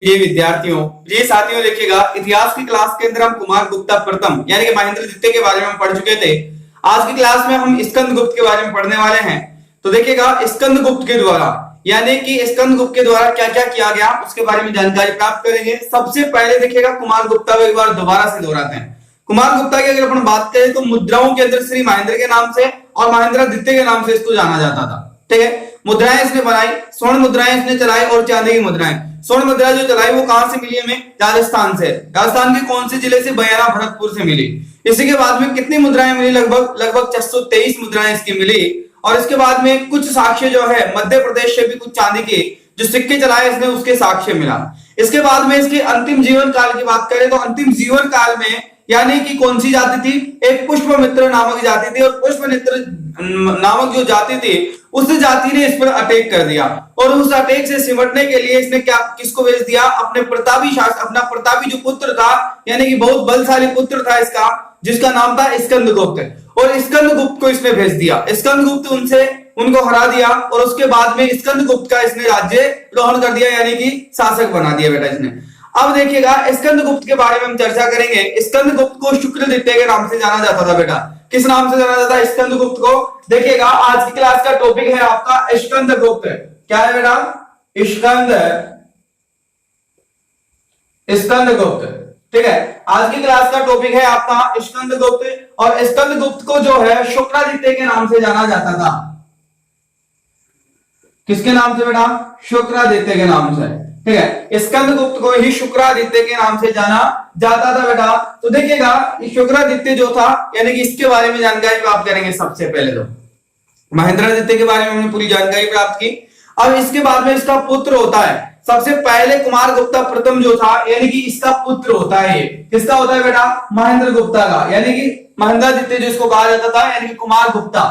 ये विद्यार्थियों, ये साथियों देखिएगा, इतिहास की क्लास के अंदर हम कुमार गुप्ता प्रथम यानी कि महेंद्र द्वितीय के बारे में हम पढ़ चुके थे। आज की क्लास में हम स्कंदगुप्त के बारे में पढ़ने वाले हैं। तो देखिएगा स्कंदगुप्त के द्वारा यानी कि स्कंदगुप्त के द्वारा क्या क्या किया गया उसके बारे में जानकारी प्राप्त करेंगे। सबसे पहले देखिएगा कुमार गुप्ता को एक बार दोबारा से दोहराते हैं। कुमार गुप्ता की अगर अपन बात करें तो मुद्राओं के अंदर श्री महेंद्र के नाम से और महेंद्र द्वितीय के नाम से इसको जाना जाता था। ठीक है, मुद्राएं इसने बनाई, स्वर्ण मुद्राएं इसने चलाई और चांदी की मुद्राएं। स्वर्ण मुद्रा जो चलाई वो कहां से मिली हमें? राजस्थान से। राजस्थान के कौन से जिले से? बयाना भरतपुर से मिली। इसी के बाद में कितनी मुद्राएं मिली? लगभग 623 मुद्राएं इसकी मिली। और इसके बाद में कुछ साक्ष्य जो है मध्य प्रदेश से भी कुछ चांदी के जो सिक्के चलाए इसने उसके साक्ष्य मिला। इसके बाद में इसके अंतिम जीवन काल की बात करें तो अंतिम जीवन काल में यानी कि कौन सी जाति थी? एक पुष्पमित्र नामक जाति थी। और पुष्पमित्र नामक जो जाति थी उस जाति ने इस पर अटैक कर दिया और उस अटैक से सिमटने के लिए इसने क्या किसको भेज दिया? अपने अपना प्रतापी जो पुत्र था यानी कि बहुत बलशाली पुत्र था इसका, जिसका नाम था स्कंदगुप्त। और स्कंदगुप्त को इसने भेज दिया। स्कंदगुप्त उनको हरा दिया और उसके बाद में स्कंदगुप्त का इसने राज्य ग्रहण कर दिया यानी कि शासक बना दिया बेटा इसने। अब देखिएगा स्कंदगुप्त के बारे में हम चर्चा करेंगे। स्कंदगुप्त को शुक्रदित्य के नाम से जाना जाता था बेटा। किस नाम से जाना जाता है स्कंदगुप्त को? देखिएगा आज की क्लास का टॉपिक है आपका स्कंदगुप्त। क्या है बेटा? स्कंदगुप्त। ठीक है, आज की क्लास का टॉपिक है आपका स्कंदगुप्त। और स्कंदगुप्त को जो है शुक्रादित्य के नाम से जाना जाता था। किसके नाम से बेटा? शुक्रादित्य के नाम से। ठीक है, स्कंदगुप्त को ही शुक्रादित्य के नाम से जाना जाता था बेटा। तो देखिएगा शुक्रादित्य जो था यानी कि इसके बारे में जानकारी प्राप्त करेंगे। सबसे पहले तो महेंद्रादित्य के बारे में हमने पूरी जानकारी प्राप्त की। अब इसके बाद में इसका पुत्र होता है। सबसे पहले कुमार गुप्ता प्रथम जो था यानी कि इसका पुत्र होता है। ये किसका होता है बेटा? महेंद्र गुप्ता का, यानी कि महेंद्रादित्य जो इसको कहा जाता था यानी कि कुमार गुप्ता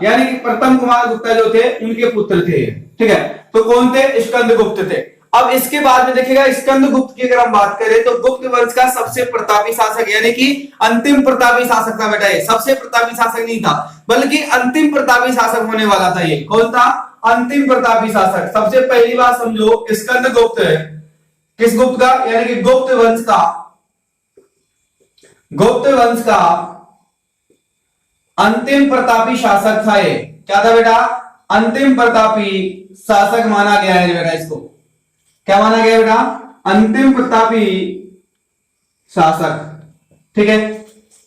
यानी कि प्रथम कुमार गुप्ता जो थे उनके पुत्र थे। ठीक है, तो कौन थे? स्कंदगुप्त थे। अब इसके बाद में देखिएगा स्कंदगुप्त की अगर हम बात करें तो गुप्त वंश का सबसे प्रतापी शासक यानी कि अंतिम प्रतापी शासक था बेटा। ये सबसे प्रतापी शासक नहीं था बल्कि अंतिम प्रतापी शासक होने वाला था। ये कौन था? अंतिम प्रतापी शासक। सबसे पहली बात समझो, स्कंदगुप्त किस गुप्त का? यानी कि गुप्त वंश का अंतिम प्रतापी शासक था। ये क्या था बेटा? अंतिम प्रतापी शासक माना गया है बेटा। इसको क्या माना गया बेटा? अंतिम प्रतापी शासक। ठीक है,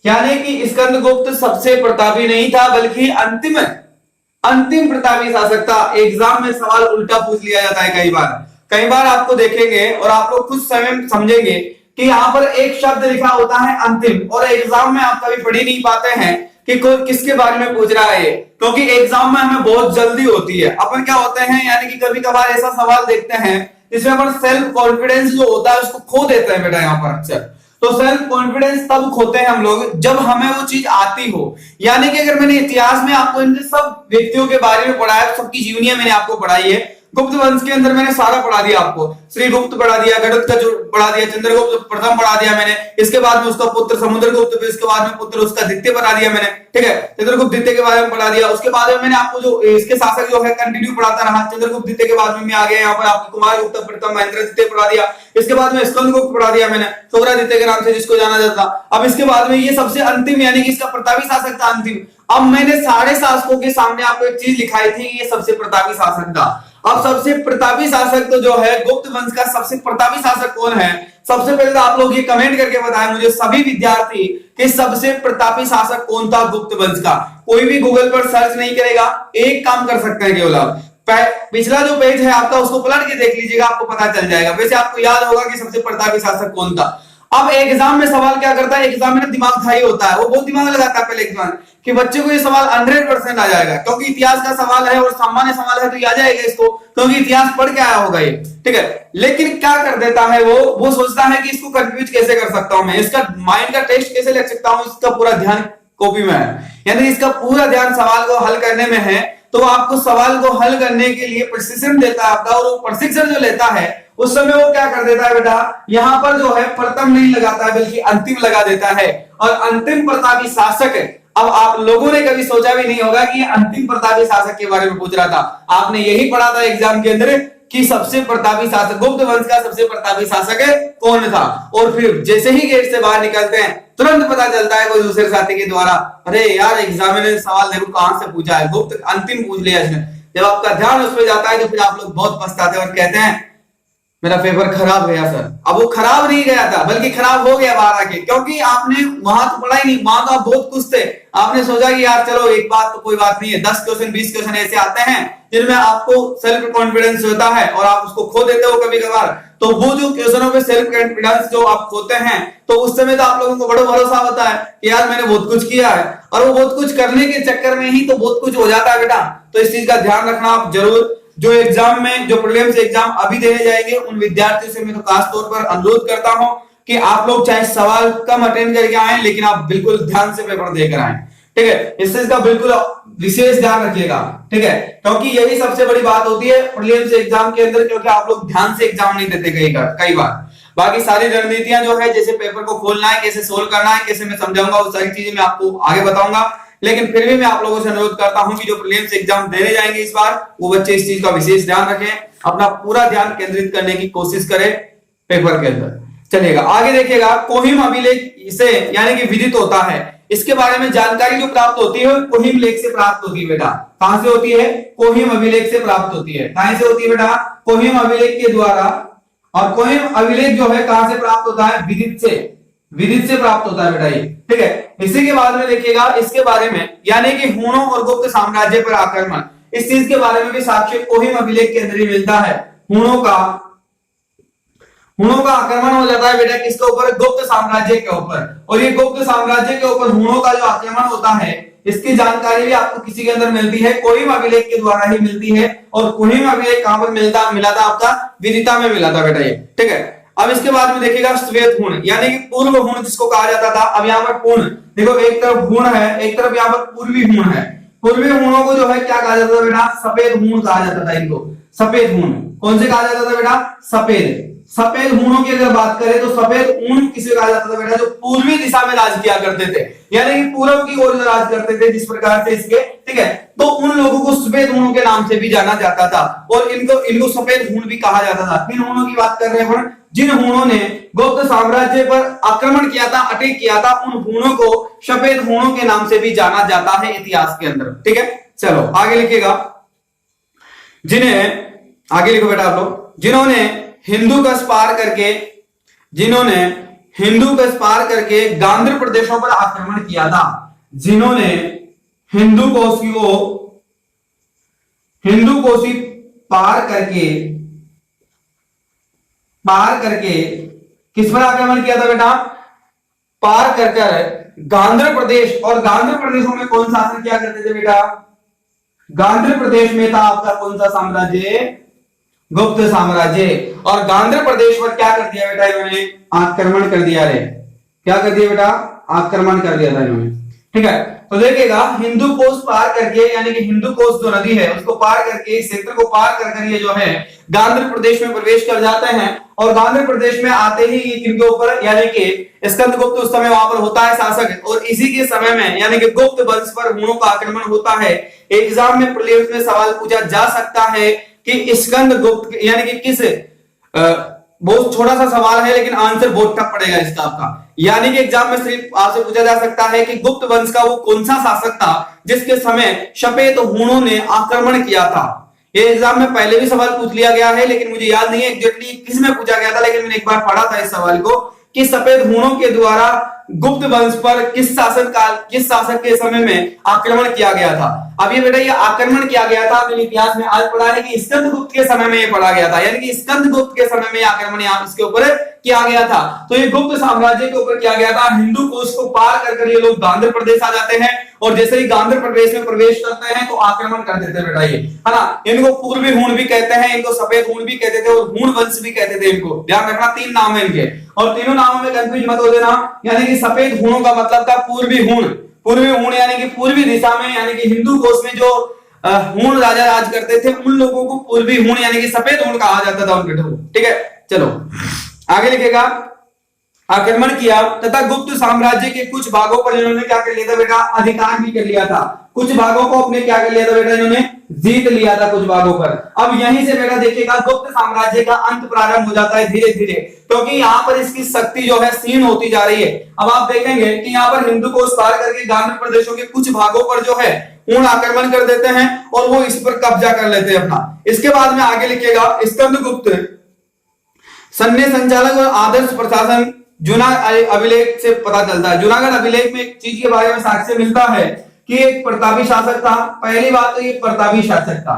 यानी कि स्कंदगुप्त सबसे प्रतापी नहीं था बल्कि अंतिम प्रतापी शासक था। एग्जाम में सवाल उल्टा पूछ लिया जाता है कई बार आपको देखेंगे और आप लोग कुछ समय समझेंगे कि यहां पर एक शब्द लिखा होता है अंतिम, और एग्जाम में आप कभी पढ़ ही नहीं पाते हैं कि कोई किसके बारे में पूछ रहा है, क्योंकि एग्जाम में हमें बहुत जल्दी होती है। अपन क्या होते हैं यानी कि कभी कभार ऐसा सवाल देखते हैं जिसमें अपन सेल्फ कॉन्फिडेंस जो होता है उसको खो देते हैं बेटा यहाँ पर अक्सर। तो सेल्फ कॉन्फिडेंस तब खोते हैं हम लोग जब हमें वो चीज आती हो। यानी कि अगर मैंने इतिहास में आपको इन सब व्यक्तियों के बारे में पढ़ाया, सबकी जीवनी मैंने आपको पढ़ाई है। गुप्त वंश के अंदर मैंने सारा पढ़ा दिया आपको। श्रीगुप्त पढ़ा दिया, गणित का जो पढ़ा दिया, चंद्रगुप्त प्रथम पढ़ा दिया मैंने। इसके बाद में उसका पुत्र समुद्रगुप्त, फिर इसके बाद में पुत्र उसका द्वितीय पढ़ा दिया मैंने। ठीक है, चंद्रगुप्त द्वितीय के बारे में पढ़ा दिया। उसके बाद में मैंने आपको जो इसके शासक जो है कंटिन्यू पढ़ाता रहा। चंद्रगुप्त द्वितीय के बाद में मैं आ गया यहाँ पर आपको कुमार गुप्ता प्रथम, महेंद्र द्वितीय पढ़ा दिया। इसके बाद में स्कंदगुप्त पढ़ा दिया मैंने, शुक्रादित्य के नाम से जिसको जाना जाता था। अब इसके बाद में ये सबसे अंतिम यानी कि इसका प्रतापी शासक था अंतिम। अब मैंने सारे शासकों के सामने आपको एक चीज लिखाई थी कि ये सबसे प्रतापी शासक था। अब सबसे प्रतापी शासक तो जो है गुप्त वंश का सबसे प्रतापी शासक कौन है? सबसे पहले तो आप लोग ये कमेंट करके बताएं मुझे सभी विद्यार्थी कि सबसे प्रतापी शासक कौन था गुप्त वंश का। कोई भी गूगल पर सर्च नहीं करेगा, एक काम कर सकते हैं केवल आप पिछला जो पेज है आपका उसको पलट के देख लीजिएगा, आपको पता चल जाएगा। वैसे आपको याद होगा कि सबसे प्रतापी शासक कौन था। अब एग्जाम में सवाल क्या करता है? एग्जाम में दिमागधारी होता है, वो बहुत दिमाग लगाता है पहले एग्जाम कि बच्चे को ये सवाल 100% आ जाएगा, क्योंकि इतिहास का सवाल है और सामान्य सवाल है तो ये आ जाएगा इसको, क्योंकि इतिहास पढ़ के आया होगा ये। ठीक है, लेकिन क्या कर देता है वो सोचता है कि इसको कंफ्यूज कैसे कर सकता हूं मैं, इसका माइंड का टेस्ट कैसे ले सकता हूं, इसका पूरा ध्यान कॉपी में है, यानी इसका पूरा ध्यान सवाल को हल करने में है। तो आपको सवाल को हल करने के लिए प्रशिक्षण देता है आपका, और वो प्रशिक्षण जो लेता है उस समय वो क्या कर देता है बेटा, यहां पर जो है प्रथम नहीं लगाता है बल्कि अंतिम लगा देता है। और अंतिम प्रतापी शासक अब आप लोगों ने कभी सोचा भी नहीं होगा कि अंतिम प्रतापी शासक के बारे में पूछ रहा था। आपने यही पढ़ा था एग्जाम के अंदर कि सबसे प्रतापी शासक, गुप्त वंश का सबसे प्रतापी शासक कौन था, और फिर जैसे ही गेट से बाहर निकलते हैं तुरंत पता चलता है कोई दूसरे साथी के द्वारा, अरे यार एग्जामिनर सवाल देखो कहां से पूछा है, गुप्त अंतिम पूछ लिया इसने। जब आपका ध्यान उस पर जाता है तो फिर आप लोग बहुत पछताते हैं और कहते हैं मेरा पेपर खराब गया सर। अब वो खराब नहीं गया था बल्कि खराब हो गया बाहर आके, क्योंकि आपने वहां तो पढ़ा ही नहीं, वहां तो आप बहुत खुश थे। आपने सोचा कि यार चलो एक बात तो कोई बात नहीं है, 10 क्वेश्चन 20 क्वेश्चन ऐसे आते हैं जिनमें आपको सेल्फ कॉन्फिडेंस होता है और आप उसको खो देते हो कभी कभार। तो वो जो क्वेश्चनों पे सेल्फ कॉन्फिडेंस जो आप खोते हैं तो उस समय तो आप लोगों को बड़ा भरोसा होता है कि यार मैंने बहुत कुछ किया है, और वो बहुत कुछ करने के चक्कर में ही तो बहुत कुछ हो जाता है बेटा। तो इस चीज का ध्यान रखना आप जरूर। जो एग्जाम में जो प्रीलिम्स एग्जाम अभी देने जाएंगे उन विद्यार्थियों से मैं तो खास तौर पर अनुरोध करता हूं कि आप लोग चाहे सवाल कम अटेंड करके आए लेकिन आप बिल्कुल ध्यान से पेपर देकर आए, ठीक है। इस चीज का बिल्कुल विशेष ध्यान रखिएगा, ठीक है, क्योंकि यही सबसे बड़ी बात होती है प्रीलिम्स एग्जाम के अंदर, क्योंकि आप लोग ध्यान से एग्जाम नहीं देते कई बार। बाकी सारी रणनीतियां जो है, जैसे पेपर को खोलना है, कैसे सोल्व करना है, कैसे मैं समझाऊंगा, वो सारी चीजें मैं आपको आगे बताऊंगा। लेकिन फिर भी मैं आप लोगों से अनुरोध करता हूं कि जो प्रीलिम्स एग्जाम देने जाएंगे इस बार, वो बच्चे इस चीज का विशेष ध्यान रखें, अपना पूरा ध्यान केंद्रित करने की कोशिश करें पेपर के अंदर। चलिएगा आगे देखिएगा, कोहिम अभिलेख से यानी कि विदित होता है, इसके बारे में जानकारी जो प्राप्त होती है कोहिम लेख से प्राप्त होती है बेटा। कहां से होती है? कोहिम अभिलेख से प्राप्त होती है। कहां से होती है बेटा? कोहिम अभिलेख के द्वारा। और कोहिम अभिलेख जो है कहां से प्राप्त होता है? विदित से, विदित से प्राप्त होता है बेटा ये, ठीक है। इसी के बाद में देखिएगा इसके बारे में, यानी कि हूणों और गुप्त साम्राज्य पर आक्रमण, इस चीज के बारे में भी साक्ष्य कोहिम अभिलेख के अंदर ही मिलता है। हूणों का आक्रमण हो जाता है बेटा किसके ऊपर? गुप्त साम्राज्य के ऊपर। और ये गुप्त साम्राज्य के ऊपर हूणों का जो आक्रमण होता है इसकी जानकारी भी आपको किसी के अंदर मिलती है? कोहिम अभिलेख के द्वारा ही मिलती है। और कोहिम अभिलेख कहां पर मिला था? आपका विदिता में मिला था बेटा ये, ठीक है। अब इसके बाद में देखिएगा श्वेत हूण, यानी कि पूर्व हूण जिसको कहा जाता था। अब यहाँ पर हूण देखो, एक तरफ हूण है, एक तरफ यहाँ पर पूर्वी हूण है। पूर्वी हूणों को जो है क्या कहा जाता था बेटा? सफेद हूण कहा जाता था इनको, सफेद हूण। कौन से कहा जाता था बेटा? सफेद। सफेद हूणों की अगर बात करें तो सफेद ऊन किसे कहा जाता था बेटा? जो पूर्वी दिशा में राज किया करते थे, यानी कि पूर्व की ओर राज करते थे जिस प्रकार से इसके, ठीक है। तो उन लोगों को सफेद हूणों के नाम से भी जाना जाता था और इनको सफेद हूण भी कहा जाता था। किन हूणों की बात कर रहे हैं? जिन हूणों ने गुप्त साम्राज्य पर आक्रमण किया था, अटैक किया था, उन हूणों को सफेद हूणों के नाम से भी जाना जाता है इतिहास के अंदर, ठीक है। चलो आगे लिखिएगा, आगे लिखो बेटा आप लोग, जिन्होंने हिंदू कश पार करके गांधार प्रदेशों पर आक्रमण किया था। जिन्होंने हिंदू कोशी पार करके किस पर आक्रमण किया था बेटा? पार कर गांधार प्रदेश। और गांधार प्रदेशों में कौन शासन किया करते थे बेटा? गांधार प्रदेश में था आपका कौन सा साम्राज्य? गुप्त साम्राज्य। और गांधार प्रदेश पर क्या कर दिया बेटा इन्होंने? आक्रमण कर दिया रे। क्या कर दिया बेटा? आक्रमण कर दिया था इन्होंने, ठीक है। तो देखिएगा हिंदू कोश पार करके, यानी कि हिंदू कोश जो नदी है उसको पार करके, इस क्षेत्र को पार कर ये जो है गांधार प्रदेश में प्रवेश कर जाते हैं। और गांधार प्रदेश में आते ही इनके ऊपर, यानी कि स्कंदगुप्त उस समय वहां पर होता है शासक, और इसी के समय में यानी कि गुप्त वंश पर हूणों का आक्रमण होता है। एग्जाम में प्रीलिम्स में सवाल पूछा जा सकता है कि स्कंदगुप्त यानी कि किस, बहुत छोटा सा सवाल है लेकिन आंसर बहुत टफ पड़ेगा इसका आपका। यानी कि एग्जाम में सिर्फ आपसे पूछा जा सकता है कि गुप्त वंश का वो कौन सा शासक था जिसके समय सफेद हूणों ने आक्रमण किया था। ये एग्जाम में पहले भी सवाल पूछ लिया गया है लेकिन मुझे याद नहीं है एग्जैक्टली किस में पूछा गया था, लेकिन मैंने एक बार पढ़ा था इस सवाल को कि सफेद हूणों के द्वारा गुप्त वंश पर किस शासक के समय में आक्रमण किया गया था। अब ये बेटा ये आक्रमण किया गया था, मैंने इतिहास में आज पढ़ा है कि स्कंदगुप्त के समय में ये पढ़ा गया था, यानी कि स्कंदगुप्त के समय में आक्रमण यहाँ इसके ऊपर किया गया था। तो ये गुप्त साम्राज्य के ऊपर किया गया था। हिंदू कोश को पार कर ये लोग गांधार प्रदेश आ जाते हैं और जैसे ही गांधार प्रदेश में प्रवेश करते हैं तो आक्रमण कर देते हैं बेटा ये, है ना। इनको पूर्वी हूण भी कहते हैं, इनको सफेद हूण भी कहते थे और हूण वंश भी कहते थे। इनको ध्यान रखना, 3 नाम है इनके और तीनों नामों में कंफ्यूज मत हो देना। यानी कि सफेद हूणों का मतलब था पूर्वी हूण। पूर्वी हूण यानी कि पूर्वी दिशा में, यानी कि हिंदू कोश में जो हूण राजा राज करते थे उन लोगों को पूर्वी हूण यानी कि सफेद हूण कहा जाता था उनके, ठीक है। चलो आगे लिखेगा, आक्रमण किया तथा गुप्त साम्राज्य के कुछ भागों पर इन्होंने क्या कर लिया था बेटा, अधिकार भी कर लिया था। कुछ भागों को अपने क्या कर लिया था बेटा, इन्होंने जीत लिया था कुछ भागों पर। अब यहीं से बेटा देखिएगा गुप्त साम्राज्य का अंत प्रारंभ हो जाता है धीरे धीरे, क्योंकि यहाँ पर इसकी शक्ति जो है क्षीण होती जा रही है। अब आप देखेंगे कि यहाँ पर हिंदू को पार करके गांधी प्रदेशों के कुछ भागों पर जो है पूर्ण आक्रमण कर देते हैं और वो इस पर कब्जा कर लेते हैं अपना। इसके बाद में आगे लिखिएगा स्कंदगुप्त सैन्य संचालक और आदर्श प्रशासन जूना अभिलेख से पता चलता है। जूनागढ़ अभिलेख में एक चीज के बारे में साक्ष्य मिलता है कि एक प्रतापी शासक था। पहली बात तो ये प्रतापी शासक था,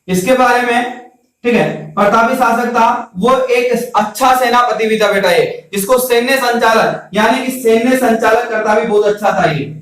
इसके बारे में, ठीक है, प्रतापी शासक था, वो एक अच्छा सेनापति भी था बेटा, ये जिसको सैन्य संचालक यानी कि सैन्य संचालक करता भी बहुत अच्छा था। ये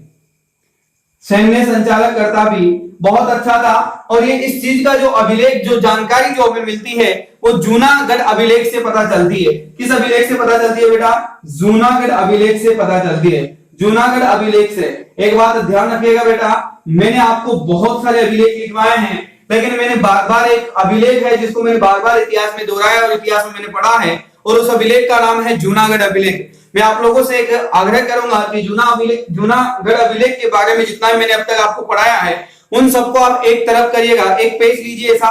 सैन्य संचालक करता भी बहुत अच्छा था। और ये इस चीज का जो अभिलेख, जो जानकारी जो हमें मिलती है वो जूनागढ़ अभिलेख से पता चलती है। किस अभिलेख से पता चलती है बेटा? जूनागढ़ अभिलेख से पता चलती है, जूनागढ़ अभिलेख से। एक बात ध्यान रखिएगा बेटा, मैंने आपको बहुत सारे अभिलेख लिखवाए हैं, लेकिन मैंने बार बार एक अभिलेख है जिसको मैंने बार बार इतिहास में दोहराया और इतिहास में मैंने पढ़ा है, और उस अभिलेख का नाम है जूनागढ़ अभिलेख। मैं आप लोगों से एक आग्रह करूंगा कि जूनागढ़ अभिलेख के बारे में जितना मैंने अब तक आपको पढ़ाया है उन सबको आप एक तरफ करिएगा, एक पेज लीजिए ऐसा,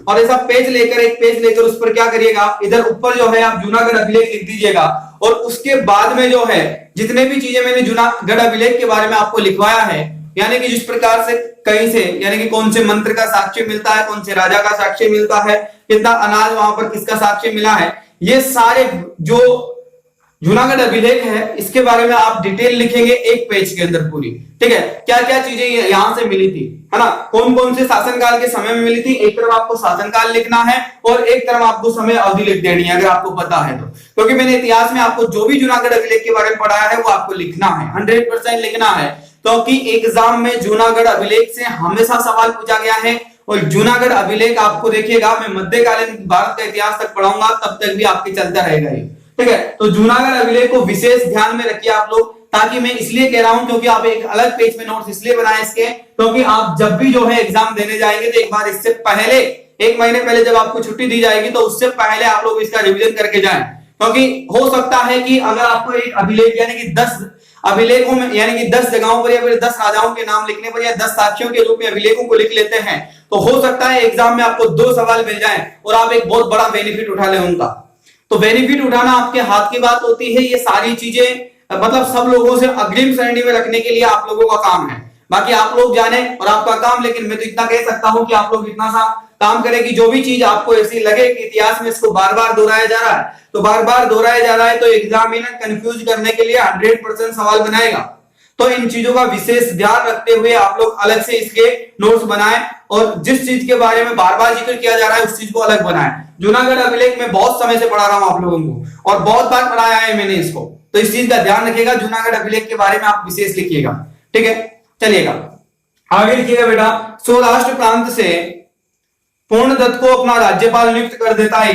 और ऐसा पेज लेकर, एक पेज लेकर उस पर क्या करिएगा, इधर ऊपर जो है आप जूनागढ़ अभिलेख लिख दीजिएगा। और उसके बाद में जो है जितने भी चीजें मैंने जूनागढ़ अभिलेख के बारे में आपको लिखवाया है, यानी कि जिस प्रकार से कहीं से, यानी कि कौन से मंत्र का साक्ष्य मिलता है, कौन से राजा का साक्ष्य मिलता है, कितना अनाज वहां पर किसका साक्ष्य मिला है, ये सारे जो जूनागढ़ अभिलेख है इसके बारे में आप डिटेल लिखेंगे एक पेज के अंदर पूरी, ठीक है। क्या क्या चीजें यहां से मिली थी, है ना, कौन कौन से शासनकाल के समय में मिली थी। एक तरफ आपको शासनकाल लिखना है और एक तरफ आपको समय अवधि लिख देनी है, अगर आपको पता है तो, क्योंकि मैंने इतिहास में आपको जो भी जूनागढ़ अभिलेख के बारे में पढ़ाया है वो आपको लिखना है, 100% लिखना है, क्योंकि एग्जाम में जूनागढ़ अभिलेख से हमेशा सवाल पूछा गया है। और जूनागढ़ अभिलेख आपको देखिएगा, मैं मध्यकालीन भारत का इतिहास तक पढ़ाऊंगा तब तक भी आपके चलता रहेगा ये, ठीक है। तो जूनागढ़ अभिलेख को विशेष ध्यान में रखिए आप लोग, ताकि मैं इसलिए कह रहा हूं क्योंकि आप एक अलग पेज में नोट्स इसलिए बनाए इसके, क्योंकि आप जब भी जो है एग्जाम देने जाएंगे तो एक बार इससे पहले, एक महीने पहले जब आपको छुट्टी दी जाएगी तो उससे पहले आप लोग इसका रिवीजन करके जाएं, क्योंकि हो सकता है कि अगर आपको एक अभिलेख यानी कि 10 अभिलेखों में, यानी कि 10 जगहों पर या फिर 10 राजाओं के नाम लिखने पर या 10 साक्ष्यों के रूप में अभिलेखों को लिख लेते हैं, तो हो सकता है एग्जाम में आपको 2 सवाल मिल जाएं और आप एक बहुत बड़ा बेनिफिट उठा लें उनका। तो बेनिफिट उठाना आपके हाथ की बात होती है। ये सारी चीजें मतलब सब लोगों से अग्रिम श्रेणी में रखने के लिए आप लोगों का काम है, बाकी आप लोग जाने और आपका काम। लेकिन मैं तो इतना कह सकता हूं कि आप लोग इतना सा काम करें कि जो भी चीज आपको ऐसी लगे कि इतिहास में इसको बार बार दोहराया जा रहा है, तो बार बार दोहराया जा रहा है, तो एग्जामिनर कंफ्यूज करने के लिए 100% सवाल बनाएगा। तो इन चीजों का विशेष ध्यान रखते हुए आप लोग अलग से इसके नोट्स बनाएं, और जिस चीज के बारे में बार बार जिक्र किया जा रहा है उस चीज को अलग बनाएं। जूनागढ़ अभिलेख में बहुत समय से पढ़ा रहा हूं आप लोगों को और बहुत बार पढ़ाया है मैंने इसको, तो इस चीज का ध्यान रखिएगा। जूनागढ़ अभिलेख के बारे में आप विशेष लिखिएगा, ठीक है। चलिएगा आगे लिखिएगा बेटा, सौराष्ट्र प्रांत से पूर्णदत्त को अपना राज्यपाल नियुक्त कर देता है।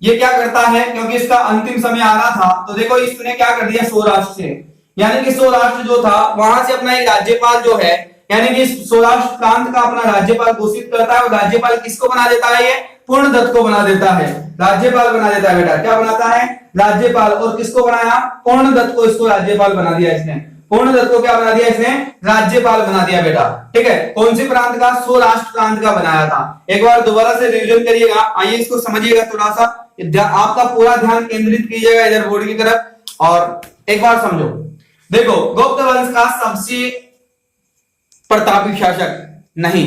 ये क्या करता है, क्योंकि इसका अंतिम समय आ रहा था, तो देखो इसने क्या कर दिया, सौराष्ट्र से, यानी कि सौराष्ट्र जो था वहां से अपना एक राज्यपाल जो है, यानी कि सौराष्ट्र प्रांत का अपना राज्यपाल घोषित करता है। और राज्यपाल किसको बना देता है, ये पूर्णदत्त को बना देता है, राज्यपाल बना देता है बेटा। क्या बनाता है, राज्यपाल। और किसको बनाया, पूर्णदत्त को इसको राज्यपाल बना दिया इसने। पूर्णदत्त को क्या बना दिया इसने, राज्यपाल बना दिया बेटा, ठीक है। कौन सी प्रांत का, सौराष्ट्र प्रांत का बनाया था। एक बार दोबारा से रिवीजन करिएगा, आइए इसको समझिएगा थोड़ा सा, आपका पूरा ध्यान केंद्रित कीजिएगा इधर बोर्ड की तरफ और एक बार समझो। देखो, गुप्त वंश का सबसे प्रतापी शासक नहीं,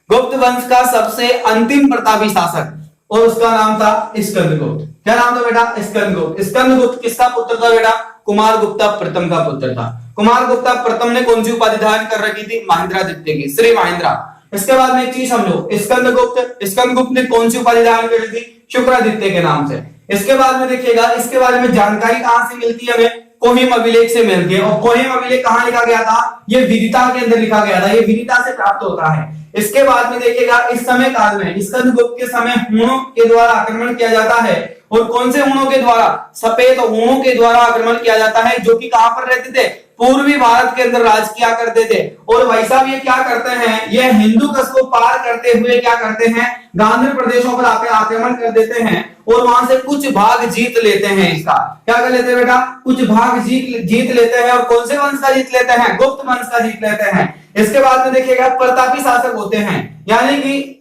गुप्त वंश का सबसे अंतिम प्रतापी शासक, और उसका नाम था स्कंदगुप्त। क्या नाम था बेटा, स्कंदगुप्त। स्कंदगुप्त किसका पुत्र था बेटा, कुमारगुप्ता प्रथम का पुत्र था। कुमारगुप्ता प्रथम ने कौन सी उपाधि धारण कर रखी थी, महेंद्रादित्य की, श्री महेंद्रा। इसके बाद में एक चीज समझो, स्कंदगुप्त ने कौन सी उपाधि धारण कर ली थी, शुक्रादित्य के नाम से। इसके बाद में देखिएगा, इसके बारे में जानकारी कहां से मिलती है हमें, कोहिम अभिलेख से मिलती है। और कोहिम अभिलेख कहां लिखा गया था, ये विदिता के अंदर लिखा गया था, ये विदिता से प्राप्त होता है। इसके बाद में देखिएगा, इस समय काल में स्कंदगुप्त के समय हूणों के द्वारा आक्रमण किया जाता है। और कौन से हूणों के द्वारा, सफेद हूणों के द्वारा आक्रमण किया जाता है, जो कि कहां पर रहते थे, पूर्वी भारत के अंदर राज किया करते थे। और भाई साहब ये क्या करते हैं, ये हिंदू कश को पार करते हुए क्या करते हैं, गांधार प्रदेशों पर आकर आक्रमण कर देते हैं और वहां से कुछ भाग जीत लेते हैं। इसका क्या कर लेते हैं बेटा, कुछ भाग जीत लेते हैं। और कौन से वंश का जीत लेते हैं, गुप्त वंश का जीत लेते हैं। इसके बाद में देखिएगा प्रतापी शासक होते हैं, यानी कि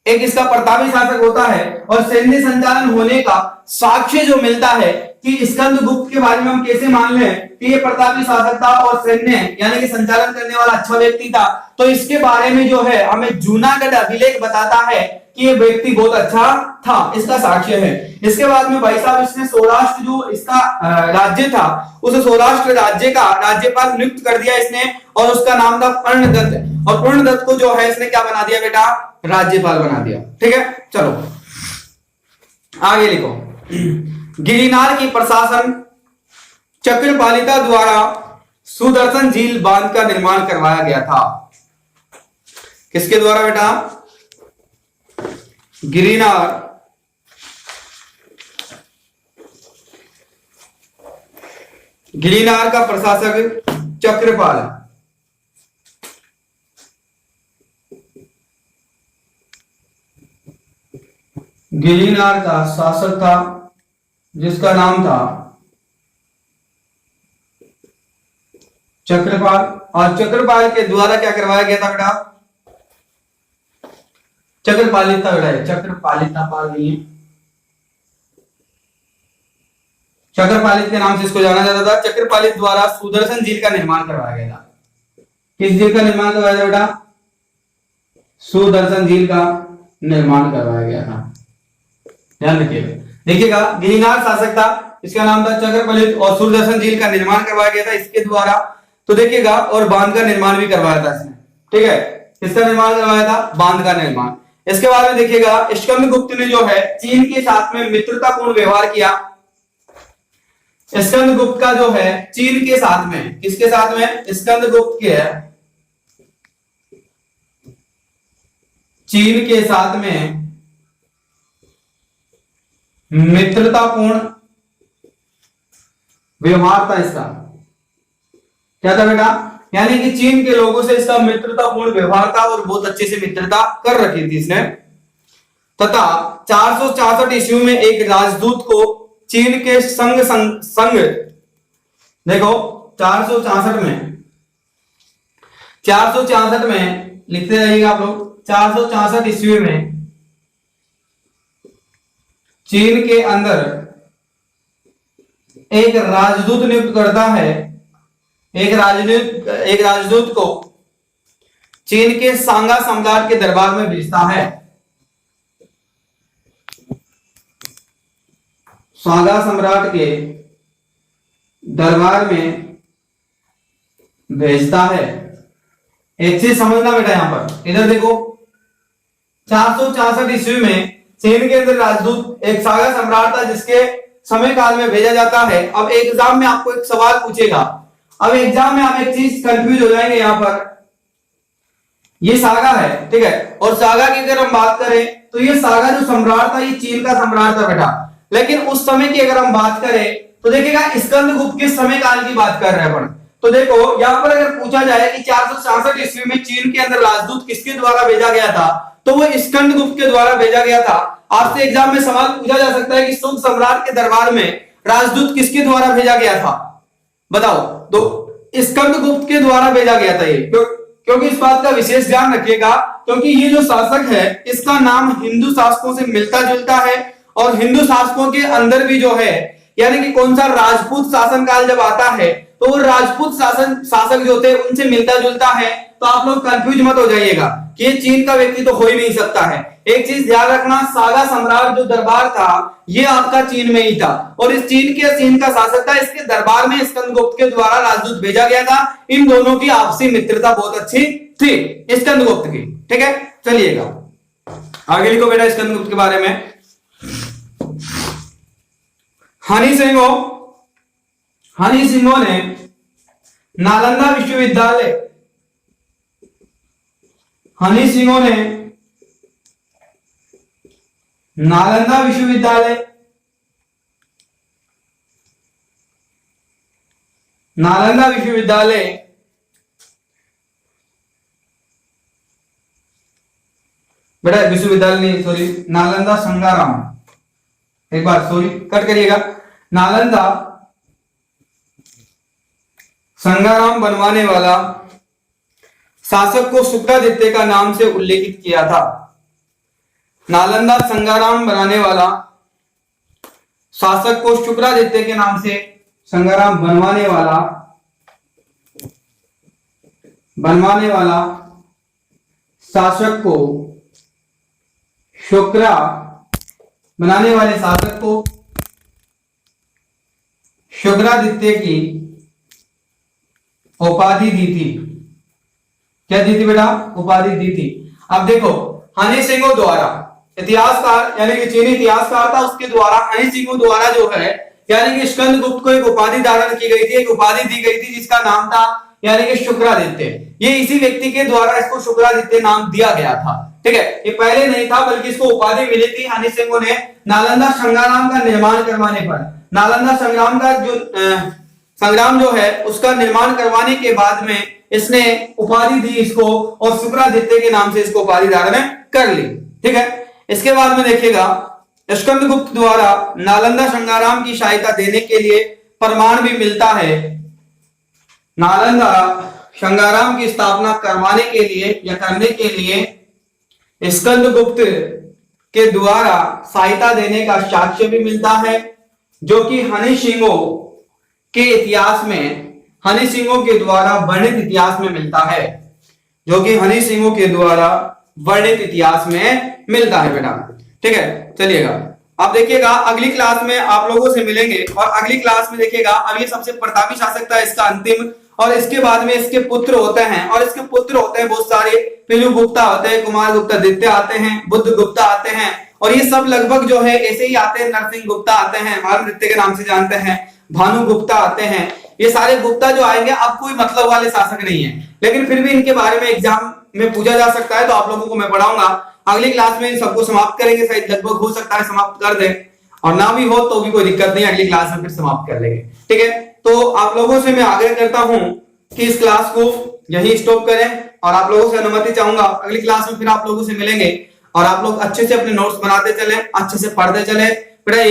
एक इसका प्रतापी शासक होता है। और सैन्य संचालन होने का साक्ष्य जो मिलता है कि स्कंदगुप्त के बारे में हम कैसे मान लें कि ये प्रतापी शासक था और सैन्य यानी कि संचालन करने वाला अच्छा व्यक्ति था, तो इसके बारे में जो है हमें जूनागढ़ अभिलेख बताता है कि ये व्यक्ति बहुत अच्छा था, इसका साक्ष्य है। इसके बाद में भाई साहब इसने सौराष्ट्र जो इसका राज्य था, उस सौराष्ट्र राज्य का राज्यपाल नियुक्त कर दिया इसने, और उसका नाम था कर्णदत्त। और कर्णदत्त को जो है इसने क्या बना दिया बेटा, राज्यपाल बना दिया। ठीक है, चलो आगे लिखो। गिरिनार की प्रशासन चक्रपालिता द्वारा सुदर्शन झील बांध का निर्माण करवाया गया था। किसके द्वारा बेटा, गिरिनार का प्रशासक चक्रपाल। गिरिनार का शासक था जिसका नाम था चक्रपाल। और चक्रपाल के द्वारा क्या करवाया गया था बेटा, चक्रपालिता बेटा, चक्रपालिता पाल नहीं है, चक्रपालित के नाम से इसको जाना जाता था। चक्रपालित द्वारा सुदर्शन झील का निर्माण करवाया गया था। किस झील का निर्माण करवाया गया बेटा, सुदर्शन झील का निर्माण करवाया गया था। ध्यान रखिएगा, देखिएगा गिरिनार शासक था, इसका नाम था चक्रपालित, और सुदर्शन झील का निर्माण करवाया गया था इसके द्वारा। तो देखिएगा, और बांध का निर्माण भी करवाया था इसने। ठीक है, किसका निर्माण करवाया था, बांध का निर्माण। इसके बाद में देखिएगा स्कंदगुप्त ने जो है चीन के साथ में मित्रतापूर्ण व्यवहार किया। स्कंदगुप्त का जो है चीन के साथ में, किसके साथ में, स्कंदगुप्त के चीन के साथ में मित्रतापूर्ण व्यवहार था इसका। क्या था बेटा, यानी कि चीन के लोगों से इसका मित्रतापूर्ण व्यवहार था और बहुत अच्छे से मित्रता कर रखी थी इसने। तथा 464 ईस्वी में एक राजदूत को चीन के संग देखो 464 में लिखते रहिएगा आप लोग। 464 ईस्वी में चीन के अंदर एक राजदूत नियुक्त करता है, एक राजदूत को चीन के सांगा सम्राट के दरबार में भेजता है। सांगा सम्राट के दरबार में भेजता है। एक चीज समझना बेटा, यहां पर इधर देखो, 464 ईस्वी में चीन के अंदर राजदूत एक सांगा सम्राट था जिसके समय काल में भेजा जाता है। अब एग्जाम में आपको एक सवाल पूछेगा, अब एग्जाम में आप एक चीज कंफ्यूज हो जाएंगे। यहां पर ये सागा है, ठीक है, और सागा की अगर हम बात करें तो ये सागा जो सम्राट था ये चीन का सम्राट था बेटा। लेकिन उस समय की अगर हम बात करें तो देखिएगा स्कंदगुप्त के समय काल की बात कर रहे हैं अपन। तो देखो यहां पर अगर पूछा जाए कि 466 ईस्वी में चीन के अंदर राजदूत किसके द्वारा भेजा गया था, तो वो स्कंदगुप्त के द्वारा भेजा गया था। आपसे एग्जाम में सवाल पूछा जा सकता है कि शुंग सम्राट के दरबार में राजदूत किसके द्वारा भेजा गया था, बताओ। तो स्कंदगुप्त के द्वारा भेजा गया था ये, क्योंकि इस बात का विशेष ध्यान रखिएगा, क्योंकि ये जो शासक है इसका नाम हिंदू शासकों से मिलता जुलता है। और हिंदू शासकों के अंदर भी जो है, यानी कि कौन सा राजपूत शासन काल जब आता है तो वो राजपूत शासक जो थे उनसे मिलता जुलता है। तो आप लोग कंफ्यूज मत हो जाइएगा कि ये चीन का व्यक्ति तो हो ही नहीं सकता है। एक चीज ध्यान रखना, सागा सम्राट जो दरबार था ये आपका चीन में ही था, और इस चीन का शासक था, इसके दरबार में स्कंदगुप्त के द्वारा राजदूत भेजा गया था। इन दोनों की आपसी मित्रता बहुत अच्छी थी स्कंदगुप्त की। ठीक है, चलिएगा आगे लिखो बेटा स्कंदगुप्त के बारे में। हनी सिंह ने नालंदा विश्वविद्यालय, हनी सिंह ने नालंदा विश्वविद्यालय नालंदा विश्वविद्यालय बेटा विश्वविद्यालय नहीं, सॉरी, नालंदा संगाराम, एक बार सॉरी कट करिएगा, नालंदा संगाराम बनवाने वाला शासक को शुक्रादित्य का नाम से उल्लेखित किया था। नालंदा संगाराम बनाने वाला शासक को शुक्रादित्य के नाम से, संगाराम बनवाने वाला शासक को, शुक्रा बनाने वाले शासक को शुक्रादित्य की उपाधि दी थी। क्या दी थी बेटा? उपाधि दी थी। अब देखो, हनी सिंह द्वारा, इतिहासकार यानी कि चीनी इतिहासकार था, उसके द्वारा, हनी सिंह द्वारा जो है यानी कि स्कंदगुप्त को एक उपाधि धारण की गई थी, एक उपाधि दी गई थी जिसका नाम था यानी कि शुक्रादित्य। ये इसी व्यक्ति के द्वारा इसको शुक्रादित्य नाम दिया गया था। ठीक है, ये पहले नहीं था बल्कि इसको उपाधि मिली थी हनी सिंह ने नालंदा संग्राम का निर्माण करवाने पर। नालंदा संग्राम का जो संग्राम जो है उसका निर्माण करवाने के बाद में इसने उपाधि दी इसको, और शुक्रादित्य के नाम से इसको उपाधि धारण कर ली। ठीक है, इसके बाद में देखिएगा, स्कंदगुप्त द्वारा नालंदा संग्राम की सहायता देने के लिए प्रमाण भी मिलता है। नालंदा संग्राम की स्थापना करवाने के लिए या करने के लिए स्कंदगुप्त के द्वारा सहायता देने का साक्ष्य भी मिलता है, जो कि हनी सिंह के इतिहास में, हनी सिंह के द्वारा वर्णित इतिहास में मिलता है, जो कि हनी सिंह के द्वारा वर्णित इतिहास में मिलता है बेटा। ठीक है, चलिएगा अब देखिएगा, अगली क्लास में आप लोगों से मिलेंगे, और अगली क्लास में देखिएगा, अब ये सबसे प्रतापी शासक था, इसका अंतिम, और इसके बाद में इसके पुत्र होते हैं, और इसके पुत्र होते हैं बहुत सारे, पिलु गुप्ता होते हैं, कुमार गुप्ता द्वितीय आते हैं, बुद्ध गुप्ता आते हैं, और ये सब लगभग जो है ऐसे ही आते हैं। नरसिंह गुप्ता आते हैं, भारत नृत्य के नाम से जानते हैं, भानु गुप्ता आते हैं। ये सारे गुप्ता जो आएंगे अब कोई मतलब वाले शासक नहीं है, लेकिन फिर भी इनके बारे में एग्जाम में पूछा जा सकता है, तो आप लोगों को मैं पढ़ाऊंगा। अगली क्लास में इन सबको समाप्त करेंगे, शायद लगभग हो सकता है समाप्त कर दें, और ना भी हो तो भी कोई दिक्कत नहीं, अगली क्लास में फिर समाप्त कर लेंगे। ठीक है, तो आप लोगों से मैं आग्रह करता हूं कि इस क्लास को यही स्टॉप करें, और आप लोगों से अनुमति चाहूंगा, अगली क्लास में फिर आप लोगों से मिलेंगे, और आप लोग अच्छे से अपने नोट्स बनाते चले, अच्छे से पढ़ते चले। बेटा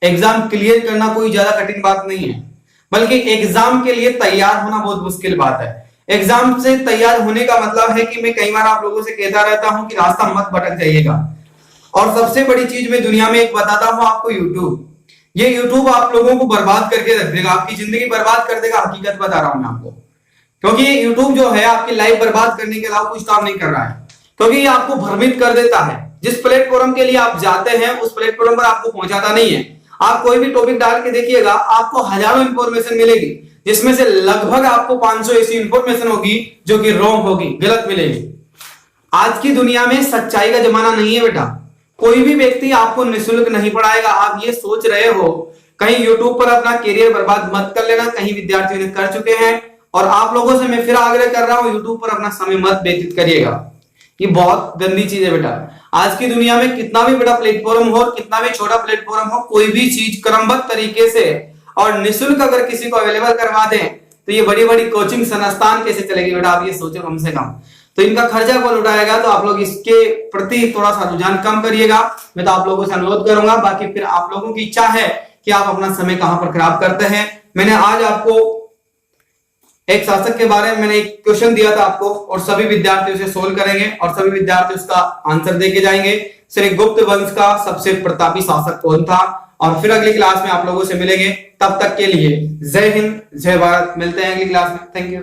एग्जाम क्लियर करना कोई ज्यादा कठिन बात नहीं है, बल्कि एग्जाम के लिए तैयार होना बहुत मुश्किल बात है। एग्जाम से तैयार होने का मतलब है कि मैं कई बार आप लोगों से कहता रहता हूं कि रास्ता मत भटक जाइएगा। और सबसे बड़ी चीज मैं दुनिया में एक बताता हूं आपको, यूट्यूब। ये यूट्यूब आप लोगों को बर्बाद करके रख देगा, आपकी जिंदगी बर्बाद कर देगा, हकीकत बता रहा हूं मैं आपको। क्योंकि यूट्यूब जो है आपकी लाइफ बर्बाद करने के अलावा कुछ काम नहीं कर रहा है, क्योंकि ये आपको भ्रमित कर देता है। जिस प्लेटफॉर्म के लिए आप जाते हैं उस प्लेटफॉर्म पर आपको पहुंचाता नहीं है। आप कोई भी टॉपिक डाल के देखिएगा, आपको हजारों इंफॉर्मेशन मिलेगी, जिसमें से लगभग आपको 500 ऐसी इंफॉर्मेशन होगी जो कि रॉन्ग होगी, गलत मिलेगी। आज की दुनिया में सच्चाई का जमाना नहीं है बेटा। कोई भी व्यक्ति आपको निःशुल्क नहीं पढ़ाएगा। आप ये सोच रहे हो कहीं यूट्यूब पर अपना करियर बर्बाद मत कर लेना, कहीं विद्यार्थी ने कर चुके हैं, और आप लोगों से मैं फिर आग्रह कर रहा हूं, यूट्यूब पर अपना समय मत व्यतीत करिएगा। ये बहुत गंदी चीज है बेटा। आज की दुनिया में कितना भी बड़ा प्लेटफॉर्म हो, कितना भी छोटा प्लेटफॉर्म हो, कोई भी चीज क्रमबद्ध तरीके से और निःशुल्क अगर किसी को अवेलेबल करवा दें तो ये बड़ी बड़ी कोचिंग संस्थान कैसे चलेगी बेटा, आप ये सोचो कम से कम। तो इनका खर्चा कौन उठाएगा? तो आप लोग इसके प्रति थोड़ा सा रुझान कम करिएगा, मैं तो आप लोगों से अनुरोध करूंगा। बाकी फिर आप लोगों की इच्छा है कि आप अपना समय कहां पर खराब करते हैं। मैंने आज आपको एक शासक के बारे में मैंने एक क्वेश्चन दिया था आपको, और सभी विद्यार्थी उसे सोल्व करेंगे और सभी विद्यार्थी उसका आंसर देके जाएंगे। श्री गुप्त वंश का सबसे प्रतापी शासक कौन था? और फिर अगली क्लास में आप लोगों से मिलेंगे। तब तक के लिए जय हिंद, जय भारत। मिलते हैं अगली क्लास में। Thank you.